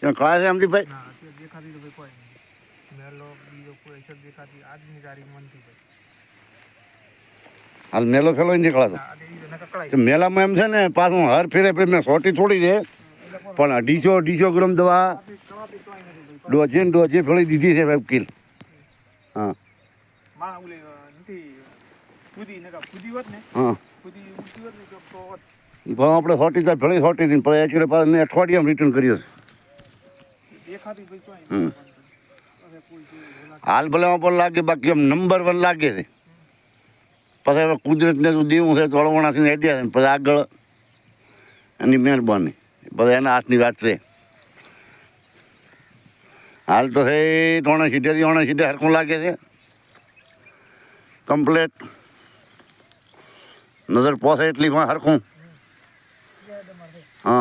ત્યાં કળા છે અમદીપભાઈ? ના અત્યારે દેખાતી તો ભાઈ કોઈ નહીં. મેલો બીજો કોઈ અસર દેખાતી આજની તારીખ મનથી ભાઈ. હાલ મેલો ફેલો નીકળાતો ના આજે ઈ નકર કળાઈ. તો મેલામાં એમ છે ને પાછું હર ફેરે મેં સોટી છોડી દે પણ 250 ગ્રામ દવા કળાતી કોઈ નથી ભાઈ. ડોઝે ફેળી દીધી છે કિલ. હા માં ઓલે નથી ફૂદી નકા ફૂદી હોત ને હા ફૂદી ઊંચી હોત ને તો હોત. એ ભાવ આપણે સોટી તો ફેળી સોટી હતી પણ એકચુઅલી પાછું મેં અઠવાડિયામાં રિટર્ન કર્યો છે. દેખાતી ભાઈ કોઈ હમ. નહીં. હવે કોઈ જોયું હાલ ભલે પર લાગે બાકી એમ નંબર 1 લાગે છે. પછી હવે કુદરતને તો દેવું છે તોડવાનાથી આઈડિયા છે ને પછી આગળ એની મહેરબાની બધા એના હાથની વાત છે. હાલ તો છે તોણે સીધે હરખું લાગે છે કમ્પ્લેટ નજર પોસે એટલી હરખું. હા